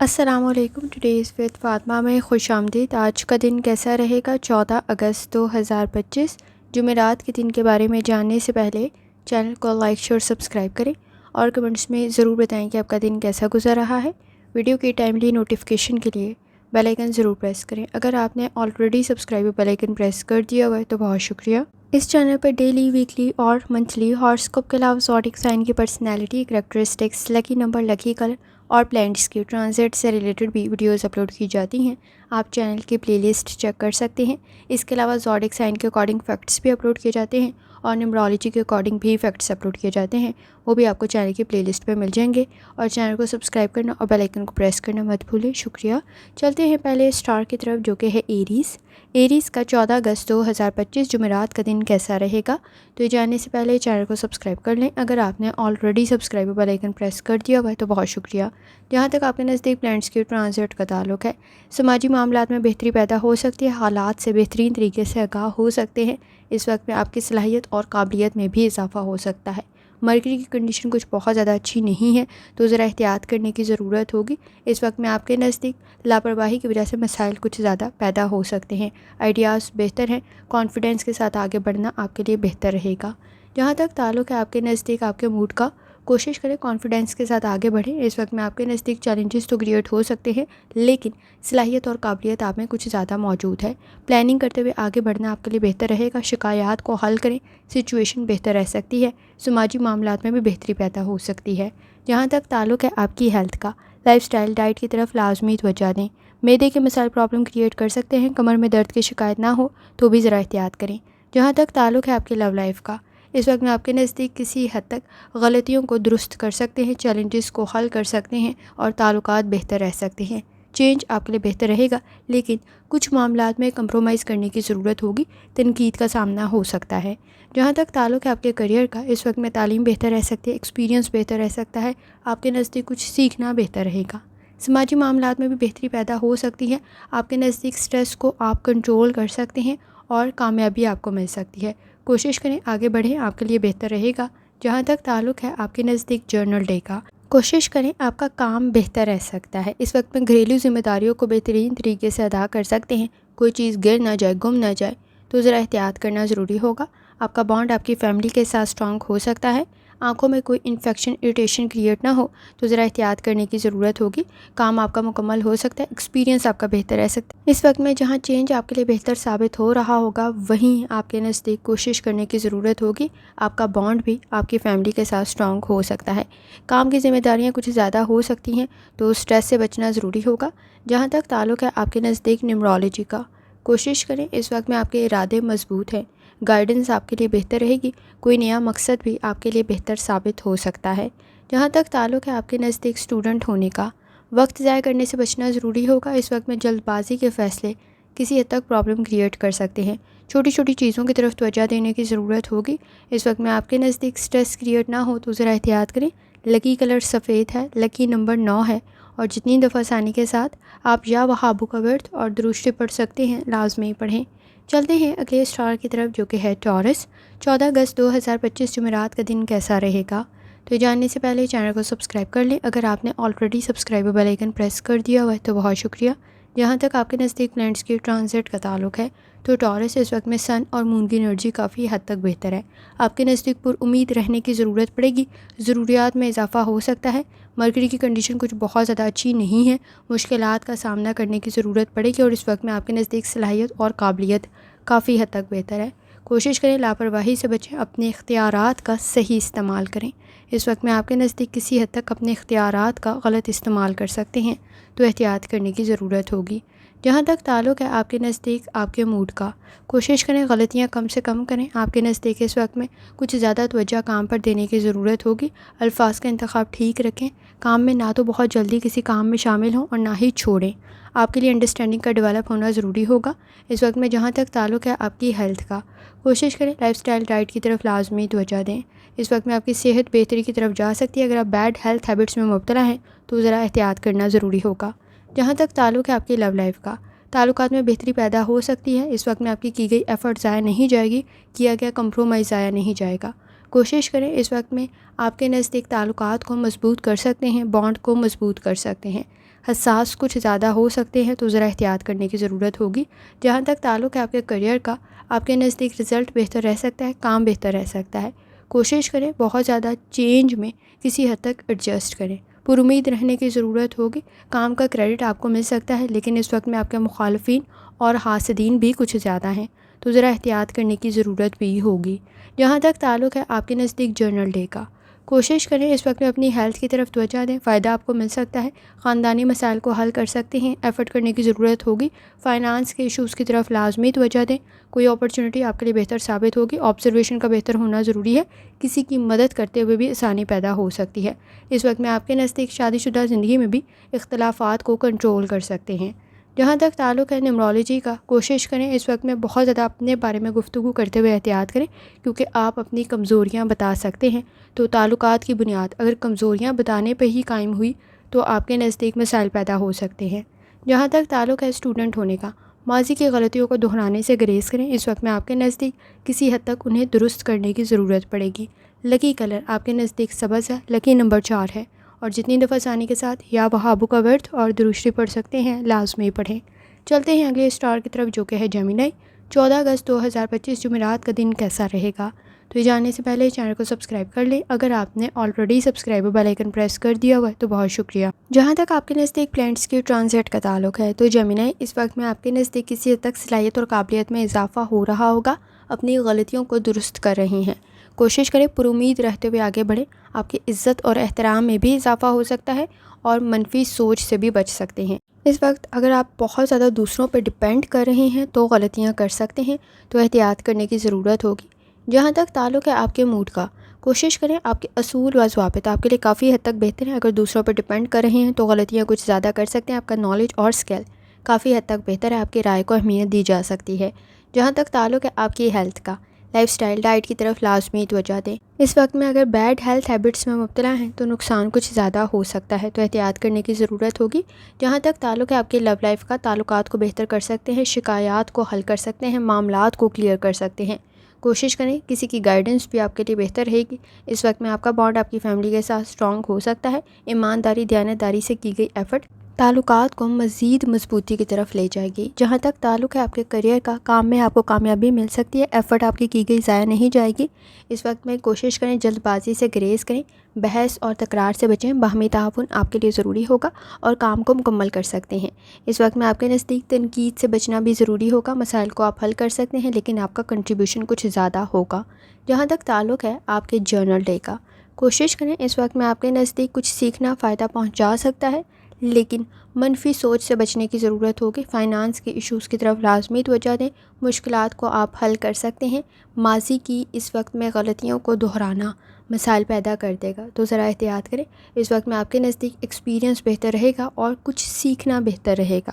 السلام علیکم. Today's with Fatima میں خوش آمدید. آج کا دن کیسا رہے گا؟ 14 اگست 2025 جمعرات کے دن کے بارے میں جاننے سے پہلے چینل کو لائک شیئر سبسکرائب کریں اور کمنٹس میں ضرور بتائیں کہ آپ کا دن کیسا گزر رہا ہے. ویڈیو کی ٹائملی نوٹیفیکیشن کے لیے بیل آئیکن ضرور پریس کریں. اگر آپ نے already subscribe bell icon press کر دیا ہوا ہے تو بہت شکریہ. اس چینل پر ڈیلی، ویکلی اور منتھلی ہاراسکوپ کے علاوہ زوڈیک سائن کی personality, characteristics, lucky number, lucky colour اور پلانٹس کی ٹرانزٹ سے ریلیٹڈ بھی ویڈیوز اپلوڈ کی جاتی ہیں. آپ چینل کی پلے لسٹ چیک کر سکتے ہیں. اس کے علاوہ زوڈیک سائن کے اکارڈنگ فیکٹس بھی اپلوڈ کیے جاتے ہیں اور نیومرولوجی کے اکارڈنگ بھی فیکٹس اپلوڈ کیے جاتے ہیں. وہ بھی آپ کو چینل کی پلے لسٹ پہ مل جائیں گے. اور چینل کو سبسکرائب کرنا اور بیل آئیکن کو پریس کرنا مت بھولیں. شکریہ. چلتے ہیں پہلے اسٹار کی طرف، جو کہ ہے ایریز. ایریز کا 14 اگست 2025 جمعرات کا دن کیسا رہے گا؟ تو یہ جاننے سے پہلے چینل کو سبسکرائب کر لیں. اگر آپ نے already subscribe bell icon press کر دیا ہوا ہے تو بہت شکریہ. جہاں تک آپ کے نزدیک پلانٹس کی ٹرانزٹ کا تعلق ہے، سماجی معاملات میں بہتری پیدا ہو سکتی ہے. حالات سے بہترین طریقے سے آگاہ ہو سکتے ہیں. اس وقت میں آپ کی صلاحیت اور قابلیت میں بھی اضافہ ہو سکتا ہے. مرکری کی کنڈیشن کچھ بہت زیادہ اچھی نہیں ہے تو ذرا احتیاط کرنے کی ضرورت ہوگی. اس وقت میں آپ کے نزدیک لاپرواہی کی وجہ سے مسائل کچھ زیادہ پیدا ہو سکتے ہیں. آئیڈیاز بہتر ہیں. کانفیڈنس کے ساتھ آگے بڑھنا آپ کے لیے بہتر رہے گا. جہاں تک تعلق ہے آپ کے نزدیک آپ کے موڈ کا، کوشش کریں کانفیڈنس کے ساتھ آگے بڑھیں. اس وقت میں آپ کے نزدیک چیلنجز تو کریٹ ہو سکتے ہیں، لیکن صلاحیت اور قابلیت آپ میں کچھ زیادہ موجود ہے. پلاننگ کرتے ہوئے آگے بڑھنا آپ کے لیے بہتر رہے گا. شکایات کو حل کریں، سچویشن بہتر رہ سکتی ہے. سماجی معاملات میں بھی بہتری پیدا ہو سکتی ہے. جہاں تک تعلق ہے آپ کی ہیلتھ کا، لائف سٹائل ڈائٹ کی طرف لازمی توجہ دیں. معدے کے مسائل پرابلم کریٹ کر سکتے ہیں. کمر میں درد کی شکایت نہ ہو تو بھی ذرا احتیاط کریں. جہاں تک تعلق ہے آپ کی لو لائف کا، اس وقت میں آپ کے نزدیک کسی حد تک غلطیوں کو درست کر سکتے ہیں، چیلنجز کو حل کر سکتے ہیں اور تعلقات بہتر رہ سکتے ہیں. چینج آپ کے لیے بہتر رہے گا، لیکن کچھ معاملات میں کمپرومائز کرنے کی ضرورت ہوگی. تنقید کا سامنا ہو سکتا ہے. جہاں تک تعلق ہے آپ کے کریئر کا، اس وقت میں تعلیم بہتر رہ سکتی ہے، ایکسپیرینس بہتر رہ سکتا ہے. آپ کے نزدیک کچھ سیکھنا بہتر رہے گا. سماجی معاملات میں بھی بہتری پیدا ہو سکتی ہے. آپ کے نزدیک سٹریس کو آپ کنٹرول کر سکتے ہیں اور کامیابی آپ کو مل سکتی ہے. کوشش کریں آگے بڑھیں، آپ کے لیے بہتر رہے گا. جہاں تک تعلق ہے آپ کے نزدیک جرنل ڈے کا، کوشش کریں آپ کا کام بہتر رہ سکتا ہے. اس وقت میں گھریلو ذمہ داریوں کو بہترین طریقے سے ادا کر سکتے ہیں. کوئی چیز گر نہ جائے، گم نہ جائے تو ذرا احتیاط کرنا ضروری ہوگا. آپ کا بانڈ آپ کی فیملی کے ساتھ اسٹرانگ ہو سکتا ہے. آنکھوں میں کوئی انفیکشن، اریٹیشن کریٹ نہ ہو تو ذرا احتیاط کرنے کی ضرورت ہوگی. کام آپ کا مکمل ہو سکتا ہے. ایکسپیرینس آپ کا بہتر رہ سکتا ہے. اس وقت میں جہاں چینج آپ کے لیے بہتر ثابت ہو رہا ہوگا، وہیں آپ کے نزدیک کوشش کرنے کی ضرورت ہوگی. آپ کا بانڈ بھی آپ کی فیملی کے ساتھ اسٹرانگ ہو سکتا ہے. کام کی ذمہ داریاں کچھ زیادہ ہو سکتی ہیں تو سٹریس سے بچنا ضروری ہوگا. جہاں تک تعلق ہے آپ کے نزدیک نیومرولوجی کا، کوشش کریں اس وقت میں آپ کے ارادے مضبوط ہیں. گائیڈنس آپ کے لیے بہتر رہے گی. کوئی نیا مقصد بھی آپ کے لیے بہتر ثابت ہو سکتا ہے. جہاں تک تعلق ہے آپ کے نزدیک اسٹوڈنٹ ہونے کا، وقت ضائع کرنے سے بچنا ضروری ہوگا. اس وقت میں جلد بازی کے فیصلے کسی حد تک پرابلم کریٹ کر سکتے ہیں. چھوٹی چھوٹی چیزوں کی طرف توجہ دینے کی ضرورت ہوگی. اس وقت میں آپ کے نزدیک سٹریس کریٹ نہ ہو تو ذرا احتیاط کریں. لکی کلر سفید ہے، لکی نمبر 9 ہے اور جتنی دفعہ آسانی کے ساتھ آپ یا وہابو کا ورد اور درشتے پڑھ سکتے ہیں، لازمی پڑھیں. چلتے ہیں اگلے اسٹار کی طرف، جو کہ ہے ٹورس. 14 اگست 2025 جمعرات کا دن کیسا رہے گا؟ تو یہ جاننے سے پہلے چینل کو سبسکرائب کر لیں. اگر آپ نے already subscribe bell icon press کر دیا ہوا ہے تو بہت شکریہ. جہاں تک آپ کے نزدیک پلانٹس کی ٹرانزٹ کا تعلق ہے تو ٹورس، اس وقت میں سن اور مون کی انرجی کافی حد تک بہتر ہے. آپ کے نزدیک پر امید رہنے کی ضرورت پڑے گی. ضروریات میں اضافہ ہو سکتا ہے. مرکری کی کنڈیشن کچھ بہت زیادہ اچھی نہیں ہے. مشکلات کا سامنا کرنے کی ضرورت پڑے گی اور اس وقت میں آپ کے نزدیک صلاحیت اور قابلیت کافی حد تک بہتر ہے. کوشش کریں لاپرواہی سے بچیں، اپنے اختیارات کا صحیح استعمال کریں. اس وقت میں آپ کے نزدیک کسی حد تک اپنے اختیارات کا غلط استعمال کر سکتے ہیں تو احتیاط کرنے کی ضرورت ہوگی. جہاں تک تعلق ہے آپ کے نزدیک آپ کے موڈ کا، کوشش کریں غلطیاں کم سے کم کریں. آپ کے نزدیک اس وقت میں کچھ زیادہ توجہ کام پر دینے کی ضرورت ہوگی. الفاظ کا انتخاب ٹھیک رکھیں. کام میں نہ تو بہت جلدی کسی کام میں شامل ہوں اور نہ ہی چھوڑیں. آپ کے لیے انڈرسٹینڈنگ کا ڈیولپ ہونا ضروری ہوگا. اس وقت میں جہاں تک تعلق ہے آپ کی ہیلتھ کا، کوشش کریں لائف سٹائل ڈائٹ کی طرف لازمی توجہ دیں. اس وقت میں آپ کی صحت بہتری کی طرف جا سکتی ہے. اگر آپ بیڈ ہیلتھ ہیبٹس میں مبتلا ہیں تو ذرا احتیاط کرنا ضروری ہوگا. جہاں تک تعلق ہے آپ کی لو لائف کا، تعلقات میں بہتری پیدا ہو سکتی ہے. اس وقت میں آپ کی گئی ایفرٹ ضائع نہیں جائے گی، کیا گیا کمپرومائز ضائع نہیں جائے گا. کوشش کریں اس وقت میں آپ کے نزدیک تعلقات کو مضبوط کر سکتے ہیں، بانڈ کو مضبوط کر سکتے ہیں. حساس کچھ زیادہ ہو سکتے ہیں، تو ذرا احتیاط کرنے کی ضرورت ہوگی۔ جہاں تک تعلق ہے آپ کے کریئر کا، آپ کے نزدیک رزلٹ بہتر رہ سکتا ہے، کام بہتر رہ سکتا ہے۔ کوشش کریں بہت زیادہ چینج میں کسی حد تک ایڈجسٹ کریں، پر امید رہنے کی ضرورت ہوگی۔ کام کا کریڈٹ آپ کو مل سکتا ہے، لیکن اس وقت میں آپ کے مخالفین اور حاسدین بھی کچھ زیادہ ہیں، تو ذرا احتیاط کرنے کی ضرورت بھی ہوگی۔ جہاں تک تعلق ہے آپ کے نزدیک جرنل ڈے کا، کوشش کریں اس وقت میں اپنی ہیلتھ کی طرف توجہ دیں، فائدہ آپ کو مل سکتا ہے، خاندانی مسائل کو حل کر سکتے ہیں، ایفرٹ کرنے کی ضرورت ہوگی، فائنانس کے ایشوز کی طرف لازمی توجہ دیں، کوئی اپرچونٹی آپ کے لیے بہتر ثابت ہوگی، آبزرویشن کا بہتر ہونا ضروری ہے، کسی کی مدد کرتے ہوئے بھی آسانی پیدا ہو سکتی ہے۔ اس وقت میں آپ کے نزدیک شادی شدہ زندگی میں بھی اختلافات کو کنٹرول کر سکتے ہیں۔ جہاں تک تعلق ہے نیومرولوجی کا، کوشش کریں اس وقت میں بہت زیادہ اپنے بارے میں گفتگو کرتے ہوئے احتیاط کریں، کیونکہ آپ اپنی کمزوریاں بتا سکتے ہیں، تو تعلقات کی بنیاد اگر کمزوریاں بتانے پہ ہی قائم ہوئی تو آپ کے نزدیک مسائل پیدا ہو سکتے ہیں۔ جہاں تک تعلق ہے اسٹوڈنٹ ہونے کا، ماضی کی غلطیوں کو دہرانے سے گریز کریں، اس وقت میں آپ کے نزدیک کسی حد تک انہیں درست کرنے کی ضرورت پڑے گی۔ لکی کلر آپ کے نزدیک سبز ہے، لکی نمبر 4 ہے، اور جتنی دفعہ آسانی کے ساتھ یا وہابو کا ورد اور دروشری پڑھ سکتے ہیں لازمی پڑھیں۔ چلتے ہیں اگلے اسٹار کی طرف جو کہ ہے جیمنائی۔ 14 اگست 2025 جمعرات کا دن کیسا رہے گا؟ تو یہ جاننے سے پہلے چینل کو سبسکرائب کر لیں، اگر آپ نے already subscribe bell icon press کر دیا ہوا ہے تو بہت شکریہ۔ جہاں تک آپ کے نزدیک پلانٹس کی ٹرانزٹ کا تعلق ہے، تو جیمنائی اس وقت میں آپ کے نزدیک کسی حد تک صلاحیت اور قابلیت میں اضافہ ہو رہا ہوگا، اپنی غلطیوں کو درست کر رہی ہیں۔ کوشش کریں پر امید رہتے ہوئے آگے بڑھیں، آپ کی عزت اور احترام میں بھی اضافہ ہو سکتا ہے اور منفی سوچ سے بھی بچ سکتے ہیں۔ اس وقت اگر آپ بہت زیادہ دوسروں پہ ڈپینڈ کر رہے ہیں تو غلطیاں کر سکتے ہیں، تو احتیاط کرنے کی ضرورت ہوگی۔ جہاں تک تعلق ہے آپ کے موڈ کا، کوشش کریں آپ کے اصول و ضوابط آپ کے لیے کافی حد تک بہتر ہیں۔ اگر دوسروں پر ڈپینڈ کر رہے ہیں تو غلطیاں کچھ زیادہ کر سکتے ہیں، آپ کا نالج اور اسکل کافی حد تک بہتر ہے، آپ کی رائے کو اہمیت دی جا سکتی ہے۔ جہاں تک تعلق ہے آپ کی ہیلتھ کا، لائف سٹائل ڈائٹ کی طرف لازمی توجہ دیں۔ اس وقت میں اگر بیڈ ہیلتھ ہیبٹس میں مبتلا ہیں تو نقصان کچھ زیادہ ہو سکتا ہے، تو احتیاط کرنے کی ضرورت ہوگی۔ جہاں تک تعلق ہے آپ کی لو لائف کا، تعلقات کو بہتر کر سکتے ہیں، شکایات کو حل کر سکتے ہیں، معاملات کو کلیئر کر سکتے ہیں۔ کوشش کریں کسی کی گائیڈنس بھی آپ کے لیے بہتر رہے گی۔ اس وقت میں آپ کا بانڈ آپ کی فیملی کے ساتھ اسٹرانگ ہو سکتا ہے، ایمانداری دیانتداری سے کی گئی ایفرٹ تعلقات کو مزید مضبوطی کی طرف لے جائے گی۔ جہاں تک تعلق ہے آپ کے کریئر کا، کام میں آپ کو کامیابی مل سکتی ہے، ایفرٹ آپ کی گئی ضائع نہیں جائے گی۔ اس وقت میں کوشش کریں جلد بازی سے گریز کریں، بحث اور تکرار سے بچیں، باہمی تعاون آپ کے لیے ضروری ہوگا اور کام کو مکمل کر سکتے ہیں۔ اس وقت میں آپ کے نزدیک تنقید سے بچنا بھی ضروری ہوگا، مسائل کو آپ حل کر سکتے ہیں لیکن آپ کا کنٹریبیوشن کچھ زیادہ ہوگا۔ جہاں تک تعلق ہے آپ کے جرنل ڈے کا، کوشش کریں اس وقت میں آپ کے نزدیک کچھ سیکھنا فائدہ پہنچا سکتا ہے، لیکن منفی سوچ سے بچنے کی ضرورت ہوگی۔ فائنانس کے ایشوز کی طرف لازمی توجہ دیں، مشکلات کو آپ حل کر سکتے ہیں۔ ماضی کی اس وقت میں غلطیوں کو دہرانا مسائل پیدا کر دے گا، تو ذرا احتیاط کریں۔ اس وقت میں آپ کے نزدیک ایکسپیرینس بہتر رہے گا اور کچھ سیکھنا بہتر رہے گا۔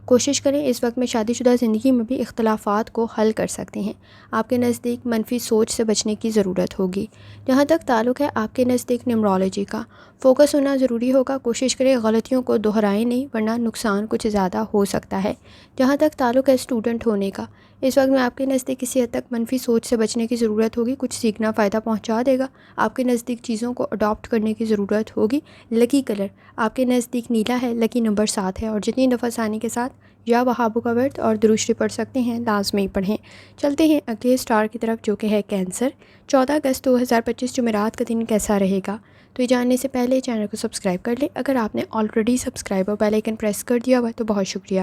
کوشش کریں اس وقت میں شادی شدہ زندگی میں بھی اختلافات کو حل کر سکتے ہیں، آپ کے نزدیک منفی سوچ سے بچنے کی ضرورت ہوگی۔ جہاں تک تعلق ہے آپ کے نزدیک نیومرولوجی کا، فوکس ہونا ضروری ہوگا، کوشش کریں غلطیوں کو دہرائیں نہیں ورنہ نقصان کچھ زیادہ ہو سکتا ہے۔ جہاں تک تعلق ہے اسٹوڈنٹ ہونے کا، اس وقت میں آپ کے نزدیک کسی حد تک منفی سوچ سے بچنے کی ضرورت ہوگی، کچھ سیکھنا فائدہ پہنچا دے گا، آپ کے نزدیک چیزوں کو اڈاپٹ کرنے کی ضرورت ہوگی۔ لکی کلر آپ کے نزدیک نیلا ہے، لکی نمبر 7 ہے، اور جتنی دفعہ آسانی کے ساتھ یا وہابو کا ورد اور دروشری پڑھ سکتے ہیں لازمی پڑھیں۔ چلتے ہیں اگلے اسٹار کی طرف جو کہ ہے کینسر۔ 14 اگست 2025 جمعرات کا دن کیسا رہے گا؟ تو یہ جاننے سے پہلے چینل کو سبسکرائب کر لیں، اگر آپ نے آلریڈی سبسکرائب اور بیل آئیکن پریس کر دیا ہوا ہے تو بہت شکریہ۔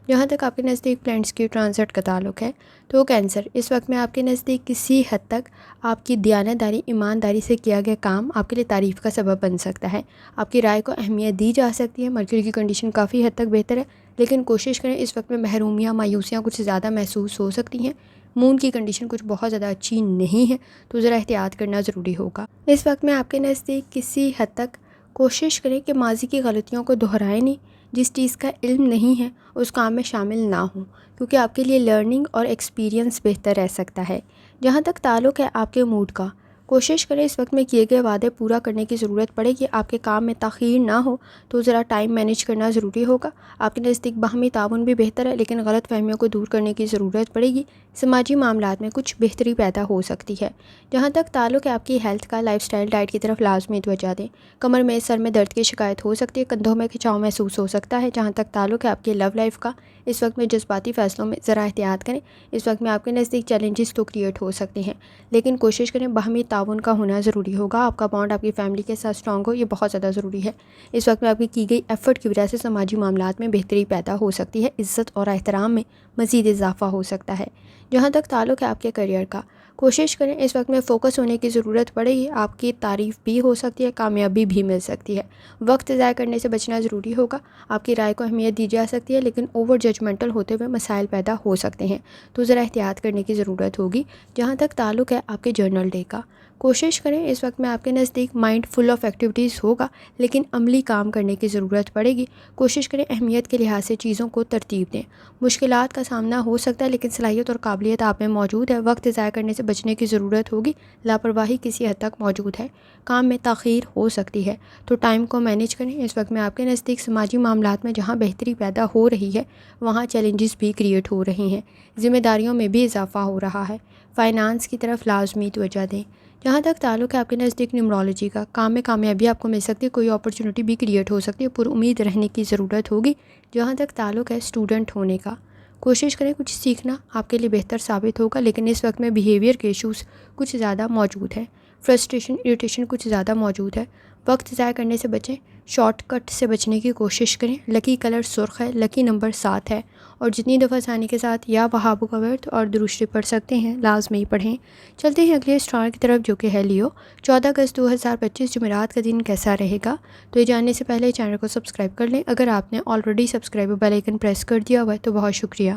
جہاں تک آپ کے نزدیک پلانٹس کی ٹرانزٹ کا تعلق ہے، تو کینسر اس وقت میں آپ کے نزدیک کسی حد تک آپ کی دیانتداری ایمانداری سے کیا گیا کام آپ کے لیے تعریف کا سبب بن سکتا ہے، آپ کی رائے کو اہمیت دی جا سکتی ہے۔ مرکری کی کنڈیشن کافی حد تک بہتر ہے، لیکن کوشش کریں اس وقت میں محرومیاں مایوسیاں کچھ زیادہ محسوس ہو سکتی ہیں۔ مون کی کنڈیشن کچھ بہت زیادہ اچھی نہیں ہے، تو ذرا احتیاط کرنا ضروری ہوگا۔ اس وقت میں آپ کے نزدیک کسی حد تک کوشش کریں کہ ماضی کی غلطیوں کو دہرائیں نہیں، جس چیز کا علم نہیں ہے اس کام میں شامل نہ ہوں، کیونکہ آپ کے لیے لرننگ اور ایکسپیرینس بہتر رہ سکتا ہے۔ جہاں تک تعلق ہے آپ کے موڈ کا، کوشش کریں اس وقت میں کیے گئے وعدے پورا کرنے کی ضرورت پڑے گی. آپ کے کام میں تاخیر نہ ہو تو ذرا ٹائم مینیج کرنا ضروری ہوگا. آپ کے نزدیک باہمی تعاون بھی بہتر ہے لیکن غلط فہمیوں کو دور کرنے کی ضرورت پڑے گی. سماجی معاملات میں کچھ بہتری پیدا ہو سکتی ہے. جہاں تک تعلق ہے آپ کی ہیلتھ کا، لائف سٹائل ڈائٹ کی طرف لازمی توجہ دیں. کمر میں، سر میں درد کی شکایت ہو سکتی ہے، کندھوں میں کھچاؤ محسوس ہو سکتا ہے. جہاں تک تعلق ہے آپ کی لو لائف کا، اس وقت میں جذباتی فیصلوں میں ذرا احتیاط کریں. اس وقت میں آپ کے نزدیک چیلنجز تو کریٹ ہو سکتے ہیں لیکن کوشش کریں باہمی تعاون کا ہونا ضروری ہوگا. آپ کا بانڈ آپ کی فیملی کے ساتھ اسٹرانگ ہو، یہ بہت زیادہ ضروری ہے. اس وقت میں آپ کی گئی ایفرٹ کی وجہ سے سماجی معاملات میں بہتری پیدا ہو سکتی ہے. عزت اور احترام میں مزید اضافہ ہو سکتا ہے. جہاں تک تعلق ہے آپ کے کیریئر کا، کوشش کریں اس وقت میں فوکس ہونے کی ضرورت پڑے گی. آپ کی تعریف بھی ہو سکتی ہے، کامیابی بھی مل سکتی ہے. وقت ضائع کرنے سے بچنا ضروری ہوگا. آپ کی رائے کو اہمیت دی جا سکتی ہے لیکن اوور ججمنٹل ہوتے ہوئے مسائل پیدا ہو سکتے ہیں تو ذرا احتیاط کرنے کی ضرورت ہوگی. جہاں تک تعلق ہے آپ کے جرنل ڈے کا، کوشش کریں اس وقت میں آپ کے نزدیک مائنڈ فل آف ایکٹیویٹیز ہوگا لیکن عملی کام کرنے کی ضرورت پڑے گی. کوشش کریں اہمیت کے لحاظ سے چیزوں کو ترتیب دیں. مشکلات کا سامنا ہو سکتا ہے لیکن صلاحیت اور قابلیت آپ میں موجود ہے. وقت ضائع کرنے سے بچنے کی ضرورت ہوگی. لاپرواہی کسی حد تک موجود ہے. کام میں تاخیر ہو سکتی ہے تو ٹائم کو مینیج کریں. اس وقت میں آپ کے نزدیک سماجی معاملات میں جہاں بہتری پیدا ہو رہی ہے وہاں چیلنجز بھی کریٹ ہو رہے ہیں. ذمہ داریوں میں بھی اضافہ ہو رہا ہے. فائنانس کی طرف لازمی توجہ دیں. جہاں تک تعلق ہے آپ کے نزدیک نیومرولوجی کا، کام میں کامیابی آپ کو مل سکتی ہے. کوئی اپرچونٹی بھی کریٹ ہو سکتی ہے. پر امید رہنے کی ضرورت ہوگی. جہاں تک تعلق ہے اسٹوڈنٹ ہونے کا، کوشش کریں کچھ سیکھنا آپ کے لیے بہتر ثابت ہوگا لیکن اس وقت میں بیہیویئر کے ایشوز کچھ زیادہ موجود ہیں. فرسٹریشن، اریٹیشن کچھ زیادہ موجود ہے. وقت ضائع کرنے سے بچیں. شارٹ کٹ سے بچنے کی کوشش کریں. لکی کلر سرخ ہے. لکی نمبر 7 ہے اور جتنی دفعہ آسانی کے ساتھ یا وہابو کا ورد اور درود شریف پڑھ سکتے ہیں لازمی پڑھیں. چلتے ہیں اگلے اسٹار کی طرف جو کہ ہے لیو. 14 اگست 2025 جمعرات کا دن کیسا رہے گا؟ تو یہ جاننے سے پہلے چینل کو سبسکرائب کر لیں. اگر آپ نے already subscribe bell icon press کر دیا ہوا ہے تو بہت شکریہ.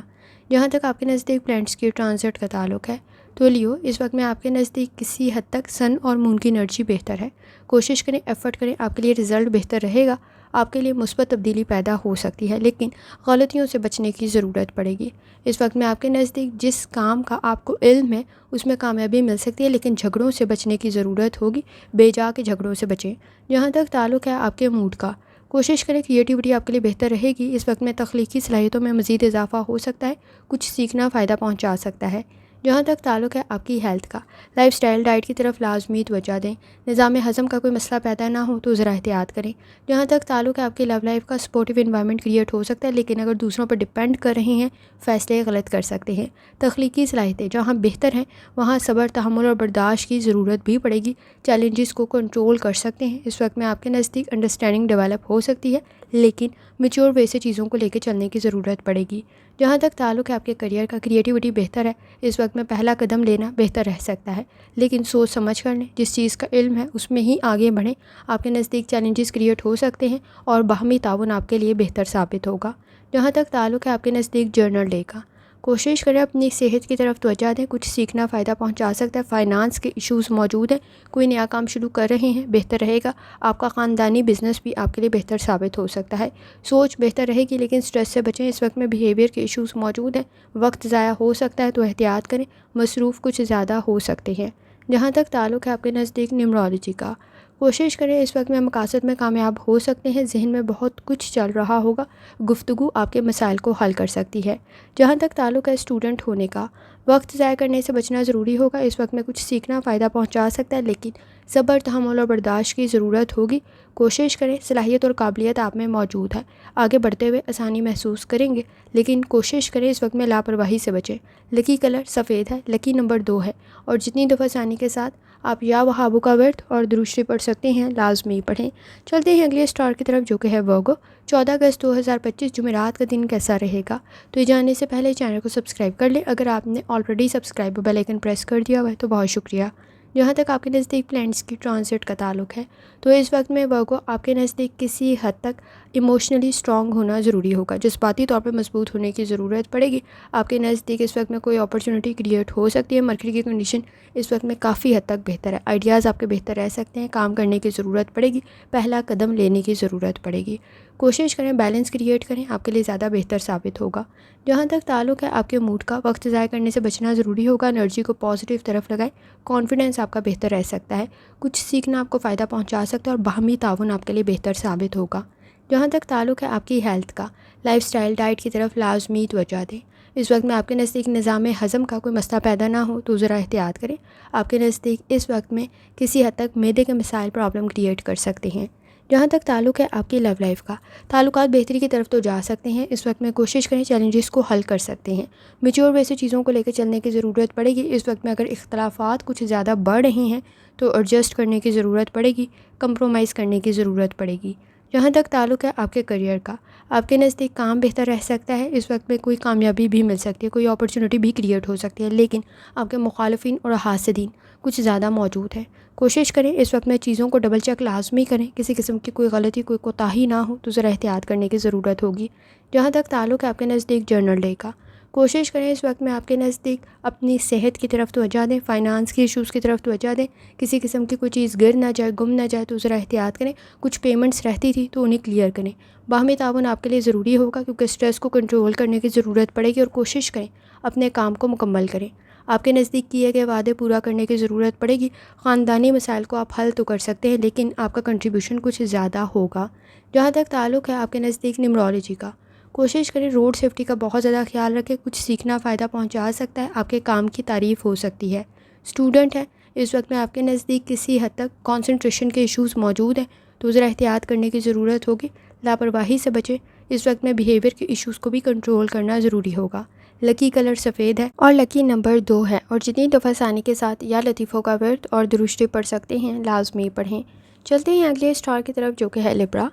جہاں تک آپ کے نزدیک پلانٹس کی ٹرانزٹ کا تعلق ہے تو لیو، اس وقت میں آپ کے نزدیک کسی حد تک سن اور مون کی انرجی بہتر ہے. کوشش کریں، ایفرٹ کریں، آپ کے لیے رزلٹ بہتر رہے گا. آپ کے لیے مثبت تبدیلی پیدا ہو سکتی ہے لیکن غلطیوں سے بچنے کی ضرورت پڑے گی. اس وقت میں آپ کے نزدیک جس کام کا آپ کو علم ہے اس میں کامیابی مل سکتی ہے لیکن جھگڑوں سے بچنے کی ضرورت ہوگی. بے جا کے جھگڑوں سے بچیں. جہاں تک تعلق ہے آپ کے موڈ کا، کوشش کریں کریٹیوٹی آپ کے لیے بہتر رہے گی. اس وقت میں تخلیقی صلاحیتوں میں مزید اضافہ ہو سکتا ہے. کچھ سیکھنا فائدہ پہنچا سکتا ہے. جہاں تک تعلق ہے آپ کی ہیلتھ کا، لائف سٹائل ڈائٹ کی طرف لازمی توجہ دیں. نظام ہضم کا کوئی مسئلہ پیدا نہ ہو تو ذرا احتیاط کریں. جہاں تک تعلق ہے آپ کی لو لائف کا، سپورٹیو انوائرمنٹ کریٹ ہو سکتا ہے لیکن اگر دوسروں پر ڈپینڈ کر رہے ہیں فیصلے غلط کر سکتے ہیں. تخلیقی صلاحیتیں جہاں بہتر ہیں وہاں صبر، تحمل اور برداشت کی ضرورت بھی پڑے گی. چیلنجز کو کنٹرول کر سکتے ہیں. اس وقت میں آپ کے نزدیک انڈرسٹینڈنگ ڈیولپ ہو سکتی ہے لیکن میچور وے سے چیزوں کو لے کے چلنے کی ضرورت پڑے گی. جہاں تک تعلق ہے آپ کے کریئر کا، کریٹیوٹی بہتر ہے. اس وقت میں پہلا قدم لینا بہتر رہ سکتا ہے لیکن سوچ سمجھ کر لیں. جس چیز کا علم ہے اس میں ہی آگے بڑھیں. آپ کے نزدیک چیلنجز کریٹ ہو سکتے ہیں اور باہمی تعاون آپ کے لیے بہتر ثابت ہوگا. جہاں تک تعلق ہے آپ کے نزدیک جرنل ڈے کا، کوشش کریں اپنی صحت کی طرف توجہ دیں. کچھ سیکھنا فائدہ پہنچا سکتا ہے. فائنانس کے ایشوز موجود ہیں. کوئی نیا کام شروع کر رہے ہیں، بہتر رہے گا. آپ کا خاندانی بزنس بھی آپ کے لیے بہتر ثابت ہو سکتا ہے. سوچ بہتر رہے گی لیکن سٹریس سے بچیں. اس وقت میں بیہیویئر کے ایشوز موجود ہیں. وقت ضائع ہو سکتا ہے تو احتیاط کریں. مصروف کچھ زیادہ ہو سکتے ہیں. جہاں تک تعلق ہے آپ کے نزدیک نیومرولوجی کا، کوشش کریں اس وقت میں مقاصد میں کامیاب ہو سکتے ہیں. ذہن میں بہت کچھ چل رہا ہوگا. گفتگو آپ کے مسائل کو حل کر سکتی ہے. جہاں تک تعلق ہے اسٹوڈنٹ ہونے کا، وقت ضائع کرنے سے بچنا ضروری ہوگا. اس وقت میں کچھ سیکھنا فائدہ پہنچا سکتا ہے لیکن صبر، تحمل اور برداشت کی ضرورت ہوگی. کوشش کریں، صلاحیت اور قابلیت آپ میں موجود ہے. آگے بڑھتے ہوئے آسانی محسوس کریں گے لیکن کوشش کریں اس وقت میں لاپرواہی سے بچیں. لکی کلر سفید ہے. لکی نمبر 2 ہے اور جتنی دفعہ آسانی کے ساتھ آپ یا وہابو کا ورد اور درود شریف پڑھ سکتے ہیں لازمی پڑھیں. چلتے ہیں اگلے اسٹار کی طرف جو کہ ہے ورگو. 14 اگست 2025 جمعرات کا دن کیسا رہے گا؟ تو یہ جاننے سے پہلے چینل کو سبسکرائب کر لیں. اگر آپ نے already subscribe bell icon press کر دیا ہوا ہے تو بہت شکریہ. جہاں تک آپ کے نزدیک پلانٹس کی ٹرانزٹ کا تعلق ہے تو اس وقت میں ورگو آپ کے نزدیک کسی حد تک ایموشنلی اسٹرانگ ہونا ضروری ہوگا، جذباتی طور پہ مضبوط ہونے کی ضرورت پڑے گی۔ آپ کے نزدیک اس وقت میں کوئی اپرچونٹی کریٹ ہو سکتی ہے۔ مرکری کی کنڈیشن اس وقت میں کافی حد تک بہتر ہے، آئیڈیاز آپ کے بہتر رہ سکتے ہیں، کام کرنے کی ضرورت پڑے گی، پہلا قدم لینے کی ضرورت پڑے گی۔ کوشش کریں بیلنس کریٹ کریں، آپ کے لیے زیادہ بہتر ثابت ہوگا۔ جہاں تک تعلق ہے آپ کے موڈ کا، وقت ضائع کرنے سے بچنا ضروری ہوگا، انرجی کو پازیٹیو طرف لگائیں، کانفیڈنس آپ کا بہتر رہ سکتا ہے، کچھ سیکھنا آپ کو فائدہ پہنچا سکتا ہے اور باہمی تعاون آپ کے لیے بہتر ثابت ہوگا۔ جہاں تک تعلق ہے آپ کی ہیلتھ کا، لائف سٹائل ڈائٹ کی طرف لازمی توجہ دیں۔ اس وقت میں آپ کے نزدیک نظام ہضم کا کوئی مسئلہ پیدا نہ ہو تو ذرا احتیاط کریں۔ آپ کے نزدیک اس وقت میں کسی حد تک معدے کے مسائل پرابلم کریٹ کر سکتے ہیں۔ جہاں تک تعلق ہے آپ کی لو لائف کا، تعلقات بہتری کی طرف تو جا سکتے ہیں، اس وقت میں کوشش کریں چیلنجز کو حل کر سکتے ہیں، میچور ویسے چیزوں کو لے کے چلنے کی ضرورت پڑے گی۔ اس وقت میں اگر اختلافات کچھ زیادہ بڑھ رہے ہیں تو ایڈجسٹ کرنے کی ضرورت پڑے گی، کمپرومائز کرنے کی ضرورت پڑے گی۔ جہاں تک تعلق ہے آپ کے کریئر کا، آپ کے نزدیک کام بہتر رہ سکتا ہے، اس وقت میں کوئی کامیابی بھی مل سکتی ہے، کوئی اپرچونٹی بھی کریٹ ہو سکتی ہے، لیکن آپ کے مخالفین اور حاسدین کچھ زیادہ موجود ہیں۔ کوشش کریں اس وقت میں چیزوں کو ڈبل چیک لازمی کریں، کسی قسم کی کوئی غلطی کوئی کوتاہی نہ ہو تو ذرا احتیاط کرنے کی ضرورت ہوگی۔ جہاں تک تعلق ہے آپ کے نزدیک جرنل ڈے کا، کوشش کریں اس وقت میں آپ کے نزدیک اپنی صحت کی طرف توجہ دیں، فائنانس کی ایشوز کی طرف توجہ دیں، کسی قسم کی کوئی چیز گر نہ جائے، گم نہ جائے تو ذرا احتیاط کریں، کچھ پیمنٹس رہتی تھی تو انہیں کلیئر کریں۔ باہمی تعاون آپ کے لیے ضروری ہوگا کیونکہ اسٹریس کو کنٹرول کرنے کی ضرورت پڑے گی اور کوشش کریں اپنے کام کو مکمل کریں۔ آپ کے نزدیک کیے گئے وعدے پورا کرنے کی ضرورت پڑے گی، خاندانی مسائل کو آپ حل تو کر سکتے ہیں لیکن آپ کا کنٹریبیوشن کچھ زیادہ ہوگا۔ جہاں تک تعلق ہے آپ کے نزدیک نیمرولوجی کا، کوشش کریں روڈ سیفٹی کا بہت زیادہ خیال رکھیں، کچھ سیکھنا فائدہ پہنچا سکتا ہے، آپ کے کام کی تعریف ہو سکتی ہے۔ اسٹوڈنٹ ہے، اس وقت میں آپ کے نزدیک کسی حد تک کنسنٹریشن کے ایشوز موجود ہیں تو ذرا احتیاط کرنے کی ضرورت ہوگی، لاپرواہی سے بچیں، اس وقت میں بیہیویئر کے ایشوز کو بھی کنٹرول کرنا ضروری ہوگا۔ لکی کلر سفید ہے اور لکی نمبر 2 ہے، اور جتنی دفعہ ثانی کے ساتھ یا لطیفوں کا ورد اور درشتی پڑھ سکتے ہیں لازمی پڑھیں۔ چلتے ہیں اگلے اسٹار کی طرف جو کہ ہے لبرا۔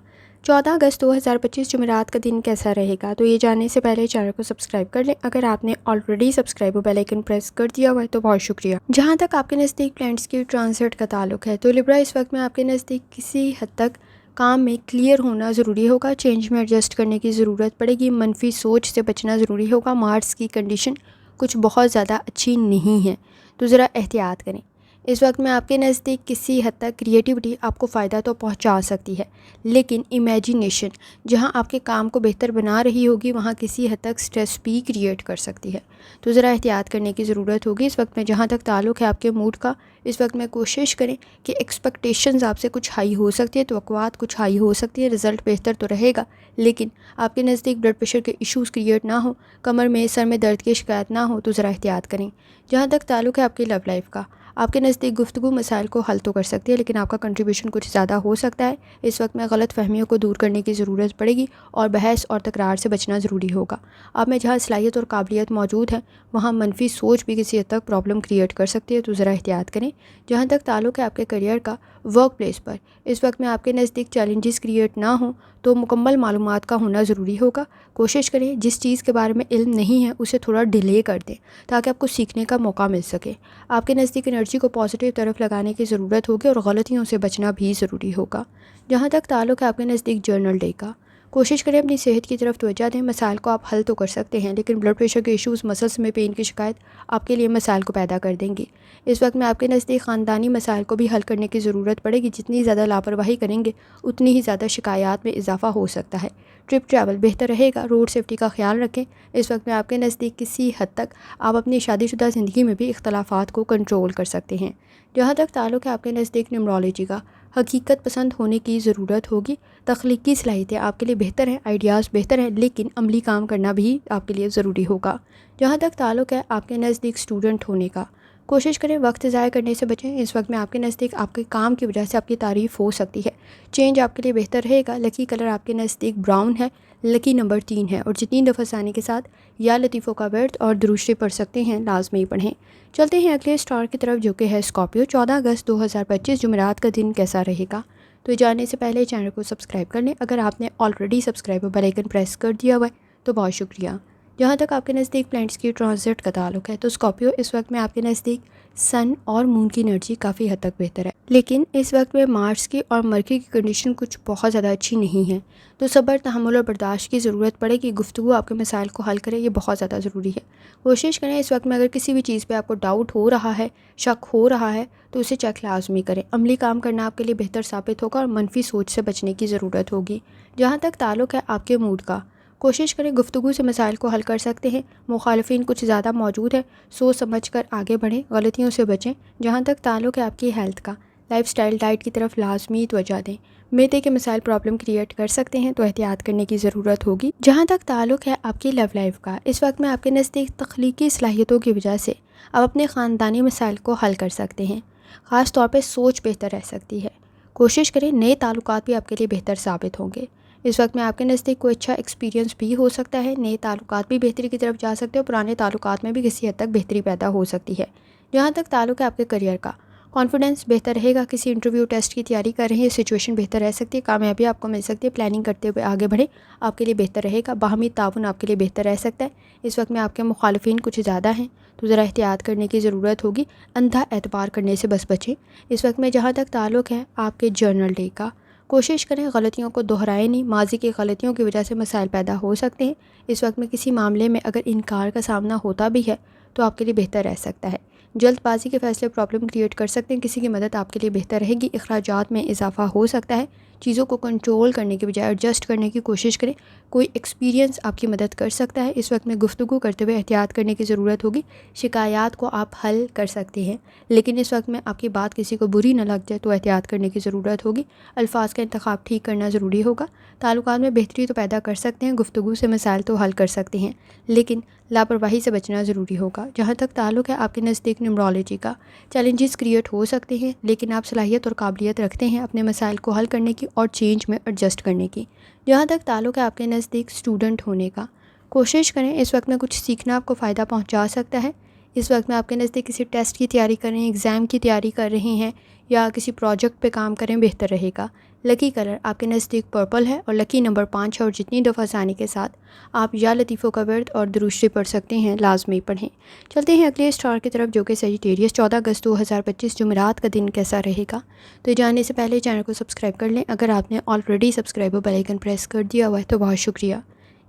14 اگست 2025 جمعرات کا دن کیسا رہے گا؟ تو یہ جاننے سے پہلے چینل کو سبسکرائب کر لیں، اگر آپ نے already subscribe bell icon press کر دیا ہوا ہے تو بہت شکریہ۔ جہاں تک آپ کے نزدیک پلانٹس کی ٹرانزٹ کا تعلق ہے تو لبرا اس وقت میں آپ کے نزدیک کسی حد تک کام میں کلیئر ہونا ضروری ہوگا، چینج میں ایڈجسٹ کرنے کی ضرورت پڑے گی، منفی سوچ سے بچنا ضروری ہوگا، مارس کی کنڈیشن کچھ بہت زیادہ اچھی نہیں ہے تو ذرا احتیاط کریں۔ اس وقت میں آپ کے نزدیک کسی حد تک کریٹیوٹی آپ کو فائدہ تو پہنچا سکتی ہے، لیکن امیجینیشن جہاں آپ کے کام کو بہتر بنا رہی ہوگی وہاں کسی حد تک سٹریس بھی کریٹ کر سکتی ہے تو ذرا احتیاط کرنے کی ضرورت ہوگی۔ اس وقت میں جہاں تک تعلق ہے آپ کے موڈ کا، اس وقت میں کوشش کریں کہ ایکسپیکٹیشنز آپ سے کچھ ہائی ہو سکتی ہے، توقعات کچھ ہائی ہو سکتی ہے، رزلٹ بہتر تو رہے گا لیکن آپ کے نزدیک بلڈ پریشر کے ایشوز کریٹ نہ ہو، کمر میں سر میں درد کی شکایت نہ ہو تو ذرا احتیاط کریں۔ جہاں تک تعلق ہے آپ کی لو لائف کا، آپ کے نزدیک گفتگو مسائل کو حل تو کر سکتی ہے لیکن آپ کا کنٹریبیوشن کچھ زیادہ ہو سکتا ہے، اس وقت میں غلط فہمیوں کو دور کرنے کی ضرورت پڑے گی اور بحث اور تکرار سے بچنا ضروری ہوگا۔ آپ میں جہاں صلاحیت اور قابلیت موجود ہے وہاں منفی سوچ بھی کسی حد تک پرابلم کریٹ کر سکتی ہے تو ذرا احتیاط کریں۔ جہاں تک تعلق ہے آپ کے کریئر کا، ورک پلیس پر اس وقت میں آپ کے نزدیک چیلنجز کریٹ نہ ہوں تو مکمل معلومات کا ہونا ضروری ہوگا۔ کوشش کریں جس چیز کے بارے میں علم نہیں ہے اسے تھوڑا ڈیلے کر دیں تاکہ آپ کو سیکھنے کا موقع مل سکے۔ آپ کے نزدیک انرجی کو پازیٹیو طرف لگانے کی ضرورت ہوگی اور غلطیوں سے بچنا بھی ضروری ہوگا۔ جہاں تک تعلق ہے آپ کے نزدیک جرنل ڈے کا، کوشش کریں اپنی صحت کی طرف توجہ دیں، مسائل کو آپ حل تو کر سکتے ہیں لیکن بلڈ پریشر کے ایشوز، مسلس میں پین کی شکایت آپ کے لیے مسائل کو پیدا کر دیں گی۔ اس وقت میں آپ کے نزدیک خاندانی مسائل کو بھی حل کرنے کی ضرورت پڑے گی، جتنی زیادہ لاپرواہی کریں گے اتنی ہی زیادہ شکایات میں اضافہ ہو سکتا ہے۔ ٹرپ ٹریول بہتر رہے گا، روڈ سیفٹی کا خیال رکھیں۔ اس وقت میں آپ کے نزدیک کسی حد تک آپ اپنی شادی شدہ زندگی میں بھی اختلافات کو کنٹرول کر سکتے ہیں۔ جہاں تک تعلق ہے آپ کے نزدیک نیمرولوجی کا، حقیقت پسند ہونے کی ضرورت ہوگی، تخلیقی صلاحیتیں آپ کے لیے بہتر ہیں، آئیڈیاز بہتر ہیں لیکن عملی کام کرنا بھی آپ کے لیے ضروری ہوگا۔ جہاں تک تعلق ہے آپ کے نزدیک اسٹوڈنٹ ہونے کا، کوشش کریں وقت ضائع کرنے سے بچیں۔ اس وقت میں آپ کے نزدیک آپ کے کام کی وجہ سے آپ کی تعریف ہو سکتی ہے، چینج آپ کے لیے بہتر رہے گا۔ لکی کلر آپ کے نزدیک براؤن ہے، لکی نمبر 3 ہے، اور جتنی دفعہ ثانی کے ساتھ یا لطیفوں کا ورد اور درشتی پڑھ سکتے ہیں لازمی پڑھیں۔ چلتے ہیں اگلے اسٹار کی طرف جو کہ ہے اسکارپیو۔ 14 اگست 2025 جمعرات کا دن کیسا رہے گا؟ تو جاننے سے پہلے چینل کو سبسکرائب کر لیں، اگر آپ نے already subscribe bell icon press کر دیا ہوا ہے تو بہت شکریہ۔ جہاں تک آپ کے نزدیک پلانٹس کی ٹرانزٹ کا تعلق ہے تو اسکارپیو اس وقت میں آپ کے نزدیک سن اور مون کی انرجی کافی حد تک بہتر ہے، لیکن اس وقت میں مارس کی اور مرکری کی کنڈیشن کچھ بہت زیادہ اچھی نہیں ہے، تو صبر، تحمل اور برداشت کی ضرورت پڑے گی۔ گفتگو آپ کے مسائل کو حل کرے، یہ بہت زیادہ ضروری ہے۔ کوشش کریں اس وقت میں اگر کسی بھی چیز پہ آپ کو ڈاؤٹ ہو رہا ہے، شک ہو رہا ہے، تو اسے چیک لازمی کریں۔ عملی کام کرنا آپ کے لیے بہتر ثابت ہوگا اور منفی سوچ سے بچنے کی ضرورت ہوگی۔ جہاں تک تعلق ہے آپ کے موڈ کا، کوشش کریں گفتگو سے مسائل کو حل کر سکتے ہیں۔ مخالفین کچھ زیادہ موجود ہیں، سوچ سمجھ کر آگے بڑھیں، غلطیوں سے بچیں۔ جہاں تک تعلق ہے آپ کی ہیلتھ کا، لائف سٹائل ڈائٹ کی طرف لازمی توجہ دیں۔ معدے کے مسائل پرابلم کریٹ کر سکتے ہیں، تو احتیاط کرنے کی ضرورت ہوگی۔ جہاں تک تعلق ہے آپ کی لو لائف کا، اس وقت میں آپ کے نزدیک تخلیقی صلاحیتوں کی وجہ سے آپ اپنے خاندانی مسائل کو حل کر سکتے ہیں، خاص طور پہ سوچ بہتر رہ سکتی ہے۔ کوشش کریں نئے تعلقات بھی آپ کے لیے بہتر ثابت ہوں گے۔ اس وقت میں آپ کے نزدیک کوئی اچھا ایکسپیرینس بھی ہو سکتا ہے، نئے تعلقات بھی بہتری کی طرف جا سکتے ہیں اور پرانے تعلقات میں بھی کسی حد تک بہتری پیدا ہو سکتی ہے۔ جہاں تک تعلق ہے آپ کے کریئر کا، کانفیڈنس بہتر رہے گا۔ کسی انٹرویو ٹیسٹ کی تیاری کر رہے ہیں، سچویشن بہتر رہ سکتی ہے، کامیابی آپ کو مل سکتی ہے۔ پلاننگ کرتے ہوئے آگے بڑھیں، آپ کے لیے بہتر رہے گا۔ باہمی تعاون آپ کے لیے بہتر رہ سکتا ہے۔ اس وقت میں آپ کے مخالفین کچھ زیادہ ہیں، تو ذرا احتیاط کرنے کی ضرورت ہوگی۔ اندھا اعتبار کرنے سے بس بچیں۔ اس وقت میں جہاں تک تعلق ہے آپ کے جرنل ڈے کا، کوشش کریں غلطیوں کو دہرائیں نہیں، ماضی کی غلطیوں کی وجہ سے مسائل پیدا ہو سکتے ہیں۔ اس وقت میں کسی معاملے میں اگر انکار کا سامنا ہوتا بھی ہے تو آپ کے لیے بہتر رہ سکتا ہے۔ جلد بازی کے فیصلے پرابلم کریٹ کر سکتے ہیں، کسی کی مدد آپ کے لیے بہتر رہے گی۔ اخراجات میں اضافہ ہو سکتا ہے، چیزوں کو کنٹرول کرنے کے بجائے ایڈجسٹ کرنے کی کوشش کریں۔ کوئی ایکسپیرینس آپ کی مدد کر سکتا ہے۔ اس وقت میں گفتگو کرتے ہوئے احتیاط کرنے کی ضرورت ہوگی۔ شکایات کو آپ حل کر سکتے ہیں، لیکن اس وقت میں آپ کی بات کسی کو بری نہ لگ جائے، تو احتیاط کرنے کی ضرورت ہوگی۔ الفاظ کا انتخاب ٹھیک کرنا ضروری ہوگا۔ تعلقات میں بہتری تو پیدا کر سکتے ہیں، گفتگو سے مسائل تو حل کر سکتے ہیں، لیکن لاپرواہی سے بچنا ضروری ہوگا۔ جہاں تک تعلق ہے آپ کے نزدیک نیورولوجی کا، چیلنجز کریٹ ہو سکتے ہیں، لیکن آپ صلاحیت اور قابلیت رکھتے ہیں اپنے مسائل کو حل کرنے کی اور چینج میں ایڈجسٹ کرنے کی۔ جہاں تک تعلق ہے آپ کے نزدیک اسٹوڈنٹ ہونے کا، کوشش کریں اس وقت میں کچھ سیکھنا آپ کو فائدہ پہنچا سکتا ہے۔ اس وقت میں آپ کے نزدیک کسی ٹیسٹ کی تیاری کر رہے ہیں، ایگزام کی تیاری کر رہے ہیں یا کسی پروجیکٹ پہ کام کریں، بہتر رہے گا۔ لکی کلر آپ کے نزدیک پرپل ہے اور لکی نمبر 5 ہے، اور جتنی دفعہ آسانی کے ساتھ آپ یا لطیفوں کا ورد اور درود شریف پڑھ سکتے ہیں، لازمی پڑھیں۔ چلتے ہیں اگلے اسٹار کی طرف، جو کہ سیجیٹیریس۔ 14 اگست 2025 جمعرات کا دن کیسا رہے گا؟ تو جاننے سے پہلے چینل کو سبسکرائب کر لیں۔ اگر آپ نے already subscribe bell icon press کر دیا ہوا ہے تو بہت شکریہ۔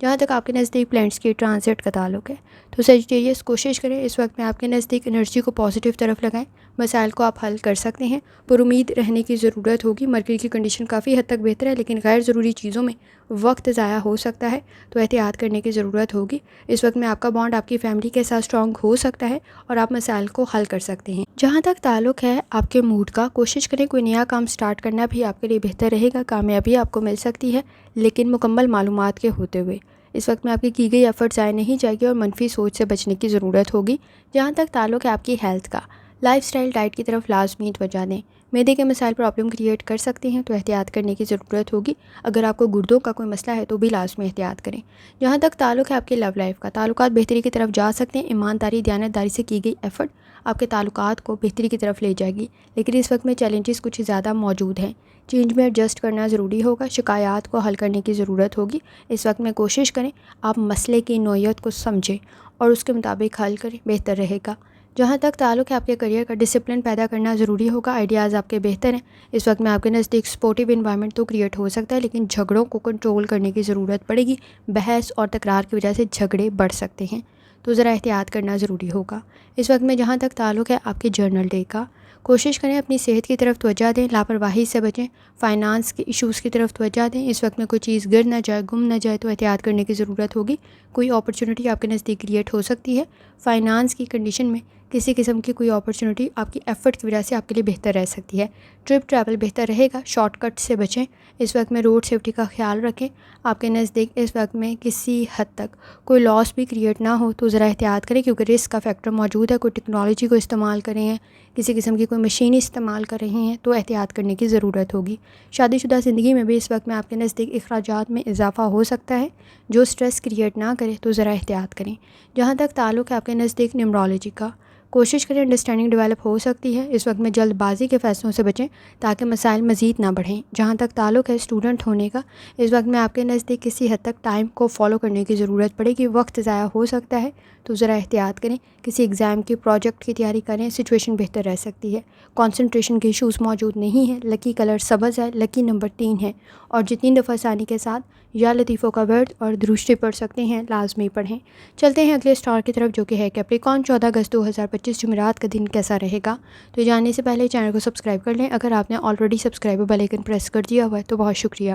جہاں تک آپ کے نزدیک پلانٹس کی ٹرانزٹ کا تعلق ہے، تو سیجیٹیریس کوشش کریں اس وقت میں آپ کے نزدیک انرجی کو پازیٹیو طرف لگائیں، مسائل کو آپ حل کر سکتے ہیں۔ پر امید رہنے کی ضرورت ہوگی۔ مرکری کی کنڈیشن کافی حد تک بہتر ہے، لیکن غیر ضروری چیزوں میں وقت ضائع ہو سکتا ہے، تو احتیاط کرنے کی ضرورت ہوگی۔ اس وقت میں آپ کا بانڈ آپ کی فیملی کے ساتھ اسٹرانگ ہو سکتا ہے اور آپ مسائل کو حل کر سکتے ہیں۔ جہاں تک تعلق ہے آپ کے موڈ کا، کوشش کریں کوئی نیا کام سٹارٹ کرنا بھی آپ کے لیے بہتر رہے گا۔ کامیابی آپ کو مل سکتی ہے، لیکن مکمل معلومات کے ہوتے ہوئے۔ اس وقت میں آپ کی گئی ایفرٹ ضائع نہیں جائے گی اور منفی سوچ سے بچنے کی ضرورت ہوگی۔ جہاں تک تعلق ہے آپ کی ہیلتھ کا، لائف سٹائل ڈائٹ کی طرف لازمی توجہ دیں۔ معدے کے مسائل پرابلم کریٹ کر سکتے ہیں، تو احتیاط کرنے کی ضرورت ہوگی۔ اگر آپ کو گردوں کا کوئی مسئلہ ہے تو بھی لازمی احتیاط کریں۔ جہاں تک تعلق ہے آپ کی لو لائف کا، تعلقات بہتری کی طرف جا سکتے ہیں۔ ایمانداری، دیانتداری سے کی گئی ایفرٹ آپ کے تعلقات کو بہتری کی طرف لے جائے گی، لیکن اس وقت میں چیلنجز کچھ زیادہ موجود ہیں، چینج میں ایڈجسٹ کرنا ضروری ہوگا۔ شکایات کو حل کرنے کی ضرورت ہوگی۔ اس وقت میں کوشش کریں آپ مسئلے کی نوعیت کو سمجھیں اور اس کے مطابق حل کریں، بہتر رہے گا۔ جہاں تک تعلق ہے آپ کے کریئر کا، ڈسپلن پیدا کرنا ضروری ہوگا۔ آئیڈیاز آپ کے بہتر ہیں۔ اس وقت میں آپ کے نزدیک سپورٹیو انوائرمنٹ تو کریٹ ہو سکتا ہے، لیکن جھگڑوں کو کنٹرول کرنے کی ضرورت پڑے گی۔ بحث اور تکرار کی وجہ سے جھگڑے بڑھ سکتے ہیں، تو ذرا احتیاط کرنا ضروری ہوگا۔ اس وقت میں جہاں تک تعلق ہے آپ کے جرنل ڈے کا، کوشش کریں اپنی صحت کی طرف توجہ دیں، لاپرواہی سے بچیں، فائنانس کے ایشوز کی طرف توجہ دیں۔ اس وقت میں کوئی چیز گر نہ جائے، گم نہ جائے، تو احتیاط کرنے کی ضرورت ہوگی۔ کوئی اپرچونٹی آپ کے نزدیک کریٹ ہو سکتی ہے۔ فائنانس کی کنڈیشن میں کسی قسم کی کوئی اپرچونٹی آپ کی ایفرٹ کی وجہ سے آپ کے لیے بہتر رہ سکتی ہے۔ ٹرپ ٹریول بہتر رہے گا، شارٹ کٹ سے بچیں۔ اس وقت میں روڈ سیفٹی کا خیال رکھیں۔ آپ کے نزدیک اس وقت میں کسی حد تک کوئی لاس بھی کریٹ نہ ہو، تو ذرا احتیاط کریں، کیونکہ رسک کا فیکٹر موجود ہے۔ کوئی ٹیکنالوجی کو استعمال کر رہے ہیں، کسی قسم کی کوئی مشین استعمال کر رہے ہیں، تو احتیاط کرنے کی ضرورت ہوگی۔ شادی شدہ زندگی میں بھی اس وقت میں آپ کے نزدیک اخراجات میں اضافہ ہو سکتا ہے، جو سٹریس کریٹ نہ کرے، تو ذرا احتیاط کریں۔ جہاں تک تعلق ہے آپ کے نزدیک نیورولوجی کا، کوشش کریں انڈرسٹینڈنگ ڈیولپ ہو سکتی ہے۔ اس وقت میں جلد بازی کے فیصلوں سے بچیں تاکہ مسائل مزید نہ بڑھیں۔ جہاں تک تعلق ہے اسٹوڈنٹ ہونے کا، اس وقت میں آپ کے نزدیک کسی حد تک ٹائم کو فالو کرنے کی ضرورت پڑے گی، وقت ضائع ہو سکتا ہے تو ذرا احتیاط کریں۔ کسی ایگزام کی پروجیکٹ کی تیاری کریں، سچویشن بہتر رہ سکتی ہے۔ کنسنٹریشن کے ایشوز موجود نہیں ہیں۔ لکی کلر سبز ہے، لکی نمبر 3 ہے، اور جتنی دفعہ آسانی کے ساتھ یا لطیفوں کا ورد اور دروشتی پڑھ سکتے ہیں لازمی پڑھیں۔ چلتے ہیں اگلے اسٹار کی طرف جو کہ ہے کیپریکارن۔ 14 اگست 2025 جمعرات کا دن کیسا رہے گا؟ تو جاننے سے پہلے چینل کو سبسکرائب کر لیں۔ اگر آپ نے already subscribe bell icon press کر دیا ہوا ہے تو بہت شکریہ۔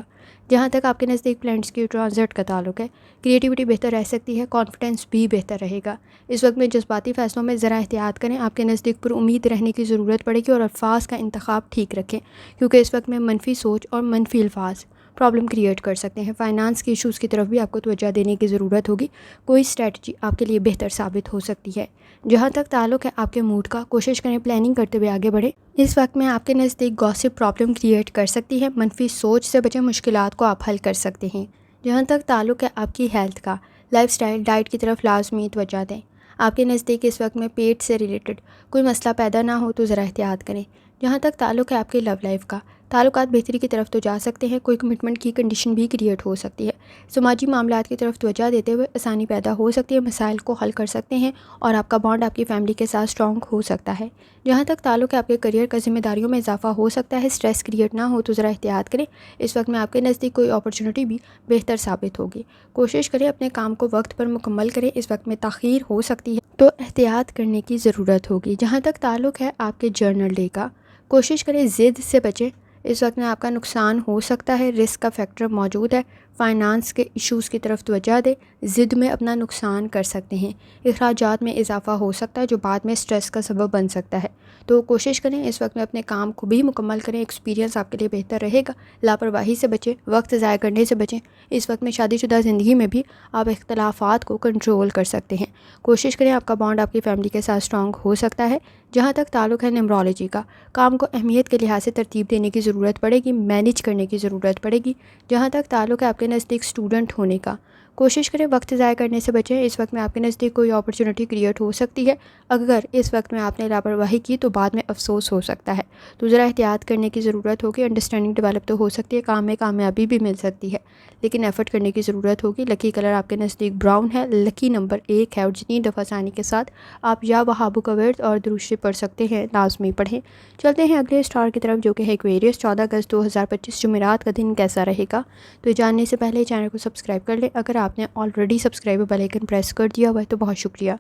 جہاں تک آپ کے نزدیک پلانٹس کی ٹرانزٹ کا تعلق ہے، کریٹیوٹی بہتر رہ سکتی ہے، کانفیڈنس بھی بہتر رہے گا۔ اس وقت میں جذباتی فیصلوں میں ذرا احتیاط کریں۔ آپ کے نزدیک پر امید رہنے کی ضرورت پڑے گی اور الفاظ کا انتخاب ٹھیک رکھیں، کیونکہ اس وقت میں منفی سوچ اور منفی الفاظ پرابلم کریٹ کر سکتے ہیں۔ فائنانس کے ایشوز کی طرف بھی آپ کو توجہ دینے کی ضرورت ہوگی۔ کوئی اسٹریٹجی آپ کے لیے بہتر ثابت ہو سکتی ہے۔ جہاں تک تعلق ہے آپ کے موڈ کا، کوشش کریں پلاننگ کرتے ہوئے آگے بڑھیں۔ اس وقت میں آپ کے نزدیک گوسپ پرابلم کریٹ کر سکتی ہے۔ منفی سوچ سے بچیں، مشکلات کو آپ حل کر سکتے ہیں۔ جہاں تک تعلق ہے آپ کی ہیلتھ کا، لائف سٹائل ڈائٹ کی طرف لازمی توجہ دیں۔ آپ کے نزدیک اس وقت میں پیٹ سے ریلیٹڈ کوئی مسئلہ پیدا نہ ہو تو ذرا احتیاط کریں۔ جہاں تک تعلق ہے آپ کی لو لائف کا، تعلقات بہتری کی طرف تو جا سکتے ہیں، کوئی کمٹمنٹ کی کنڈیشن بھی کریٹ ہو سکتی ہے۔ سماجی معاملات کی طرف توجہ دیتے ہوئے آسانی پیدا ہو سکتی ہے، مسائل کو حل کر سکتے ہیں اور آپ کا بانڈ آپ کی فیملی کے ساتھ اسٹرانگ ہو سکتا ہے۔ جہاں تک تعلق ہے آپ کے کریئر کا، ذمہ داریوں میں اضافہ ہو سکتا ہے، اسٹریس کریٹ نہ ہو تو ذرا احتیاط کریں۔ اس وقت میں آپ کے نزدیک کوئی اپرچونٹی بھی بہتر ثابت ہوگی۔ کوشش کریں اپنے کام کو وقت پر مکمل کریں، اس وقت میں تاخیر ہو سکتی ہے تو احتیاط کرنے کی ضرورت ہوگی۔ جہاں تک تعلق ہے آپ کے جرنل ڈے کا، کوشش کریں ضد سے بچیں، اس وقت میں آپ کا نقصان ہو سکتا ہے، رسک کا فیکٹر موجود ہے۔ فائنانس کے ایشوز کی طرف توجہ دیں، ضد میں اپنا نقصان کر سکتے ہیں، اخراجات میں اضافہ ہو سکتا ہے جو بعد میں سٹریس کا سبب بن سکتا ہے۔ تو کوشش کریں اس وقت میں اپنے کام کو بھی مکمل کریں، ایکسپیرینس آپ کے لیے بہتر رہے گا۔ لاپرواہی سے بچیں، وقت ضائع کرنے سے بچیں۔ اس وقت میں شادی شدہ زندگی میں بھی آپ اختلافات کو کنٹرول کر سکتے ہیں۔ کوشش کریں آپ کا بانڈ آپ کی فیملی کے ساتھ اسٹرانگ ہو سکتا ہے۔ جہاں تک تعلق ہے نیمرولوجی کا، کام کو اہمیت کے لحاظ سے ترتیب دینے کی ضرورت پڑے گی، مینیج کرنے کی ضرورت پڑے گی۔ جہاں تک تعلق ہے آپ کے نزدیک اسٹوڈنٹ ہونے کا، کوشش کریں وقت ضائع کرنے سے بچیں، اس وقت میں آپ کے نزدیک کوئی اپرچونٹی کریٹ ہو سکتی ہے۔ اگر اس وقت میں آپ نے لاپرواہی کی تو بعد میں افسوس ہو سکتا ہے، تو ذرا احتیاط کرنے کی ضرورت ہوگی۔ انڈرسٹینڈنگ ڈیولپ تو ہو سکتی ہے، کام میں کامیابی بھی مل سکتی ہے، لیکن ایفرٹ کرنے کی ضرورت ہوگی۔ لکی کلر آپ کے نزدیک براؤن ہے، لکی نمبر 1 ہے، اور جتنی دفعہ آسانی کے ساتھ آپ یا وہابو کا ورد اور دروشی پڑھ سکتے ہیں لازمی پڑھیں۔ چلتے ہیں اگلے اسٹار کی طرف جو کہ ہے ایکویریس۔ 14 اگست 2025 جمعرات کا دن کیسا رہے گا؟ تو جاننے سے پہلے چینل کو سبسکرائب کر لیں۔ اگر آپ نے already subscribe bell icon press کر دیا ہوا ہے تو بہت شکریہ۔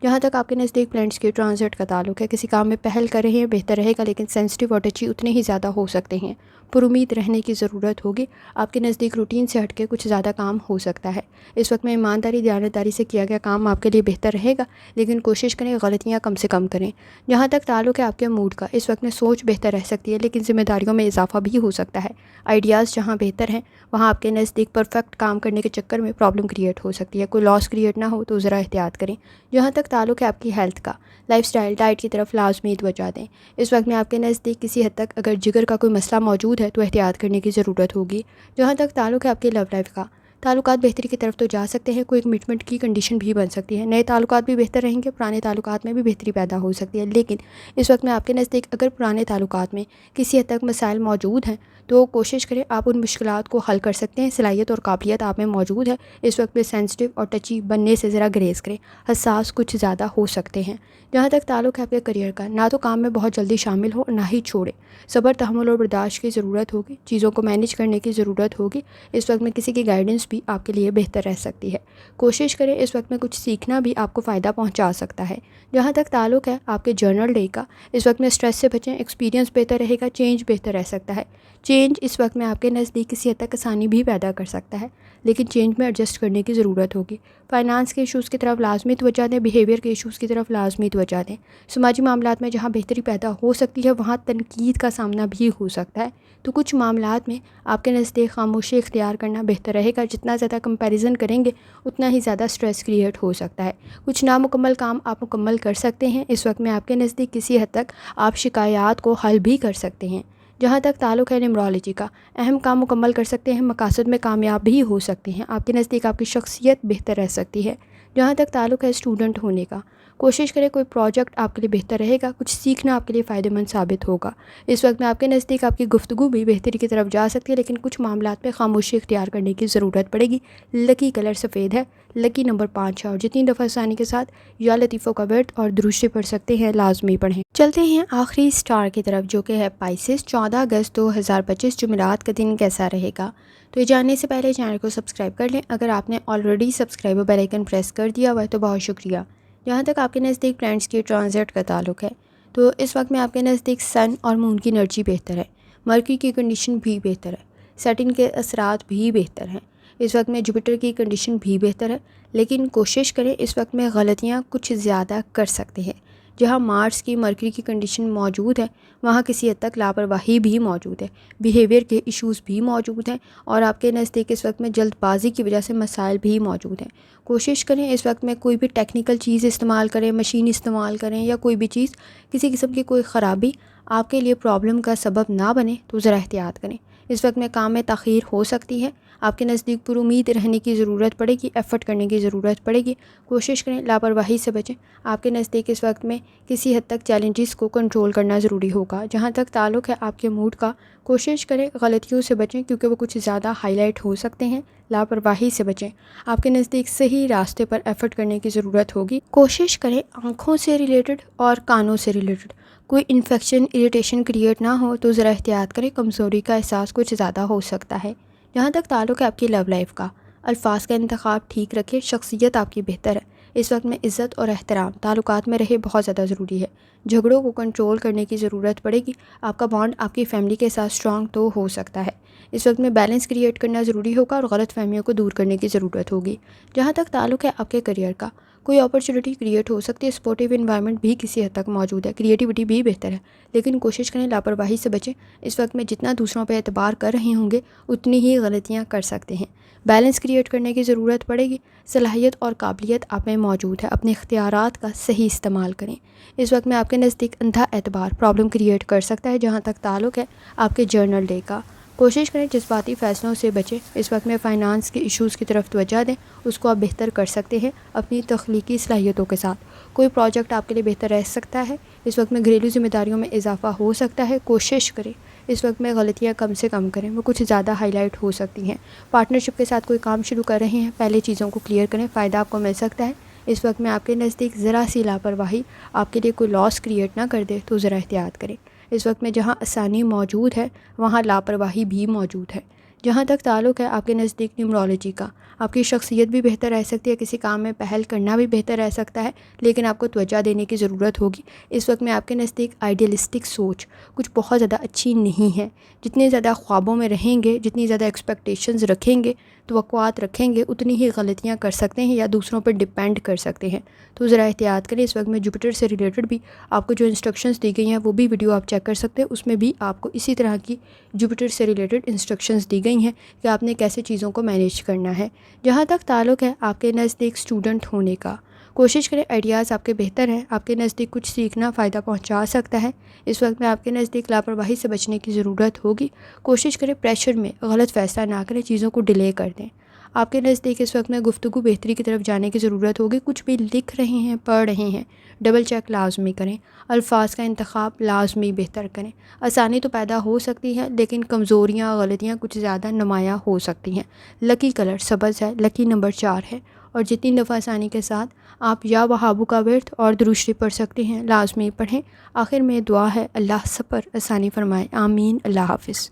جہاں تک آپ کے نزدیک پلانٹس کی ٹرانزٹ کا تعلق ہے، کسی کام میں پہل کر رہے ہیں، بہتر رہے گا، لیکن سینسٹیو اور ٹچی اتنے ہی زیادہ ہو سکتے ہیں، پر امید رہنے کی ضرورت ہوگی۔ آپ کے نزدیک روٹین سے ہٹ کے کچھ زیادہ کام ہو سکتا ہے۔ اس وقت میں ایمانداری دیانتداری سے کیا گیا کام آپ کے لیے بہتر رہے گا، لیکن کوشش کریں غلطیاں کم سے کم کریں۔ جہاں تک تعلق ہے آپ کے موڈ کا، اس وقت میں سوچ بہتر رہ سکتی ہے، لیکن ذمہ داریوں میں اضافہ بھی ہو سکتا ہے۔ آئیڈیاز جہاں بہتر ہیں وہاں آپ کے نزدیک پرفیکٹ کام کرنے کے چکر میں پرابلم کریٹ ہو سکتی ہے، کوئی لاس کریٹ نہ ہو تو ذرا احتیاط کریں۔ جہاں تک تعلق ہے آپ کی ہیلتھ کا، لائف سٹائل ڈائٹ کی طرف لازمی توجہ دیں۔ اس وقت میں آپ کے نزدیک کسی حد تک اگر جگر کا کوئی مسئلہ موجود ہے تو احتیاط کرنے کی ضرورت ہوگی۔ جہاں تک تعلق ہے آپ کی لو لائف کا، تعلقات بہتری کی طرف تو جا سکتے ہیں، کوئی کمٹمنٹ کی کنڈیشن بھی بن سکتی ہے، نئے تعلقات بھی بہتر رہیں گے، پرانے تعلقات میں بھی بہتری پیدا ہو سکتی ہے، لیکن اس وقت میں آپ کے نزدیک اگر پرانے تعلقات میں کسی حد تک مسائل موجود ہیں تو کوشش کریں آپ ان مشکلات کو حل کر سکتے ہیں، صلاحیت اور قابلیت آپ میں موجود ہے۔ اس وقت میں سینسٹیو اور ٹچی بننے سے ذرا گریز کریں، حساس کچھ زیادہ ہو سکتے ہیں۔ جہاں تک تعلق ہے آپ کے کریئر کا، نہ تو کام میں بہت جلدی شامل ہو نہ ہی چھوڑیں، صبر تحمل اور برداشت کی ضرورت ہوگی، چیزوں کو مینیج کرنے کی ضرورت ہوگی۔ اس وقت میں کسی کی گائیڈنس بھی آپ کے لیے بہتر رہ سکتی ہے، کوشش کریں اس وقت میں کچھ سیکھنا بھی آپ کو فائدہ پہنچا سکتا ہے۔ جہاں تک تعلق ہے آپ کے جرنل ڈے کا، اس وقت میں اسٹریس سے بچیں، ایکسپیرینس بہتر رہے گا، چینج بہتر رہ سکتا ہے۔ چینج اس وقت میں آپ کے نزدیک کسی حد تک آسانی بھی پیدا کر سکتا ہے، لیکن چینج میں ایڈجسٹ کرنے کی ضرورت ہوگی۔ فائنانس کے ایشوز کی طرف لازمی توجہ دیں، بیہیویئر کے ایشوز کی طرف لازمی توجہ دیں۔ سماجی معاملات میں جہاں بہتری پیدا ہو سکتی ہے وہاں تنقید کا سامنا بھی ہو سکتا ہے، تو کچھ معاملات میں آپ کے نزدیک خاموشی اختیار کرنا بہتر رہے گا۔ جتنا زیادہ کمپیریزن کریں گے اتنا ہی زیادہ سٹریس کریٹ ہو سکتا ہے۔ کچھ نامکمل کام آپ مکمل کر سکتے ہیں، اس وقت میں آپ کے نزدیک کسی حد تک آپ شکایات کو حل بھی کر سکتے ہیں۔ جہاں تک تعلق ہے نیمرولوجی کا، اہم کام مکمل کر سکتے ہیں، مقاصد میں کامیاب بھی ہو سکتے ہیں، آپ کے نزدیک آپ کی شخصیت بہتر رہ سکتی ہے۔ جہاں تک تعلق ہے اسٹوڈنٹ ہونے کا، کوشش کریں کوئی پروجیکٹ آپ کے لیے بہتر رہے گا، کچھ سیکھنا آپ کے لیے فائدہ مند ثابت ہوگا۔ اس وقت میں آپ کے نزدیک آپ کی گفتگو بھی بہتری کی طرف جا سکتی ہے، لیکن کچھ معاملات میں خاموشی اختیار کرنے کی ضرورت پڑے گی۔ لکی کلر سفید ہے، لکی نمبر 5 ہے، اور جتنی دفعہ آسانی کے ساتھ یا لطیفوں کا ورد اور درشی پڑھ سکتے ہیں لازمی پڑھیں۔ چلتے ہیں آخری سٹار کی طرف جو کہ ہے پائسس۔ 14 اگست 2025 جمعرات کا دن کیسا رہے گا؟ تو یہ جاننے سے پہلے چینل کو سبسکرائب کر لیں۔ اگر آپ نے already subscribe bell icon press کر دیا ہوا ہے تو بہت شکریہ۔ جہاں تک آپ کے نزدیک پلانٹس کی ٹرانزٹ کا تعلق ہے تو اس وقت میں آپ کے نزدیک سن اور مون کی انرجی بہتر ہے، مرکری کی کنڈیشن بھی بہتر ہے، سیٹن کے اثرات بھی بہتر ہیں۔ اس وقت میں جوپیٹر کی کنڈیشن بھی بہتر ہے، لیکن کوشش کریں اس وقت میں غلطیاں کچھ زیادہ کر سکتے ہیں۔ جہاں مارس کی مرکری کی کنڈیشن موجود ہے وہاں کسی حد تک لاپرواہی بھی موجود ہے، بیہیویئر کے ایشوز بھی موجود ہیں، اور آپ کے نزدیک اس وقت میں جلد بازی کی وجہ سے مسائل بھی موجود ہیں۔ کوشش کریں اس وقت میں کوئی بھی ٹیکنیکل چیز استعمال کریں، مشین استعمال کریں، یا کوئی بھی چیز کسی قسم کی کوئی خرابی آپ کے لیے پرابلم کا سبب نہ بنے تو ذرا احتیاط کریں۔ اس وقت میں کام میں تاخیر ہو سکتی ہے، آپ کے نزدیک پر امید رہنے کی ضرورت پڑے گی، ایفرٹ کرنے کی ضرورت پڑے گی۔ کوشش کریں لاپرواہی سے بچیں۔ آپ کے نزدیک اس وقت میں کسی حد تک چیلنجز کو کنٹرول کرنا ضروری ہوگا۔ جہاں تک تعلق ہے آپ کے موڈ کا، کوشش کریں غلطیوں سے بچیں کیونکہ وہ کچھ زیادہ ہائی لائٹ ہو سکتے ہیں۔ لاپرواہی سے بچیں۔ آپ کے نزدیک صحیح راستے پر ایفرٹ کرنے کی ضرورت ہوگی۔ کوشش کریں آنکھوں سے ریلیٹڈ اور کانوں سے ریلیٹڈ کوئی انفیکشن اریٹیشن کریٹ نہ ہو تو ذرا احتیاط کریں، کمزوری کا احساس کچھ زیادہ ہو سکتا ہے۔ جہاں تک تعلق ہے آپ کی لو لائف کا، الفاظ کا انتخاب ٹھیک رکھیں، شخصیت آپ کی بہتر ہے۔ اس وقت میں عزت اور احترام تعلقات میں رہے بہت زیادہ ضروری ہے۔ جھگڑوں کو کنٹرول کرنے کی ضرورت پڑے گی۔ آپ کا بانڈ آپ کی فیملی کے ساتھ اسٹرانگ تو ہو سکتا ہے۔ اس وقت میں بیلنس کریٹ کرنا ضروری ہوگا اور غلط فہمیوں کو دور کرنے کی ضرورت ہوگی۔ جہاں تک تعلق ہے آپ کے کریئر کا، کوئی اپرچونٹی کریٹ ہو سکتی ہے، سپورٹیو انوائرمنٹ بھی کسی حد تک موجود ہے، کریٹیوٹی بھی بہتر ہے، لیکن کوشش کریں لاپرواہی سے بچیں۔ اس وقت میں جتنا دوسروں پہ اعتبار کر رہے ہوں گے اتنی ہی غلطیاں کر سکتے ہیں۔ بیلنس کریٹ کرنے کی ضرورت پڑے گی۔ صلاحیت اور قابلیت آپ میں موجود ہے، اپنے اختیارات کا صحیح استعمال کریں۔ اس وقت میں آپ کے نزدیک اندھا اعتبار پرابلم کریٹ کر سکتا ہے۔ جہاں تک تعلق ہے آپ کے جرنل ڈے کا، کوشش کریں جذباتی فیصلوں سے بچیں۔ اس وقت میں فائنانس کے ایشوز کی طرف توجہ دیں، اس کو آپ بہتر کر سکتے ہیں اپنی تخلیقی صلاحیتوں کے ساتھ۔ کوئی پروجیکٹ آپ کے لیے بہتر رہ سکتا ہے۔ اس وقت میں گھریلو ذمہ داریوں میں اضافہ ہو سکتا ہے، کوشش کریں اس وقت میں غلطیاں کم سے کم کریں، وہ کچھ زیادہ ہائی لائٹ ہو سکتی ہیں۔ پارٹنرشپ کے ساتھ کوئی کام شروع کر رہے ہیں، پہلے چیزوں کو کلیئر کریں، فائدہ آپ کو مل سکتا ہے۔ اس وقت میں آپ کے نزدیک ذرا سی لاپرواہی آپ کے لیے کوئی لاس کریٹ نہ کر دے تو ذرا احتیاط کریں۔ اس وقت میں جہاں آسانی موجود ہے وہاں لاپرواہی بھی موجود ہے۔ جہاں تک تعلق ہے آپ کے نزدیک نیومرولوجی کا، آپ کی شخصیت بھی بہتر رہ سکتی ہے، کسی کام میں پہل کرنا بھی بہتر رہ سکتا ہے، لیکن آپ کو توجہ دینے کی ضرورت ہوگی۔ اس وقت میں آپ کے نزدیک آئیڈیلسٹک سوچ کچھ بہت زیادہ اچھی نہیں ہے۔ جتنے زیادہ خوابوں میں رہیں گے، جتنی زیادہ ایکسپیکٹیشنز رکھیں گے، توقعات رکھیں گے، اتنی ہی غلطیاں کر سکتے ہیں یا دوسروں پر ڈپینڈ کر سکتے ہیں، تو ذرا احتیاط کریں۔ اس وقت میں جوپیٹر سے ریلیٹڈ بھی آپ کو جو انسٹرکشنز دی گئی ہیں وہ بھی ویڈیو آپ چیک کر سکتے ہیں، اس میں بھی آپ کو اسی طرح کی جوپیٹر سے ریلیٹڈ انسٹرکشنز دی گئی ہیں کہ آپ نے کیسے چیزوں کو مینیج کرنا ہے۔ جہاں تک تعلق ہے آپ کے نزدیک اسٹوڈنٹ ہونے کا، کوشش کریں آئیڈیاز آپ کے بہتر ہیں، آپ کے نزدیک کچھ سیکھنا فائدہ پہنچا سکتا ہے۔ اس وقت میں آپ کے نزدیک لاپرواہی سے بچنے کی ضرورت ہوگی۔ کوشش کریں پریشر میں غلط فیصلہ نہ کریں، چیزوں کو ڈیلے کر دیں۔ آپ کے نزدیک اس وقت میں گفتگو بہتری کی طرف جانے کی ضرورت ہوگی۔ کچھ بھی لکھ رہے ہیں، پڑھ رہے ہیں، ڈبل چیک لازمی کریں، الفاظ کا انتخاب لازمی بہتر کریں۔ آسانی تو پیدا ہو سکتی ہے لیکن کمزوریاں، غلطیاں کچھ زیادہ نمایاں ہو سکتی ہیں۔ لکی کلر سبز ہے، لکی نمبر 4 ہے، اور جتنی دفعہ آسانی کے ساتھ آپ یا وہابو کا ورد اور درشی پڑھ سکتے ہیں لازمی پڑھیں۔ آخر میں دعا ہے اللہ سب پر آسانی فرمائے، آمین۔ اللہ حافظ۔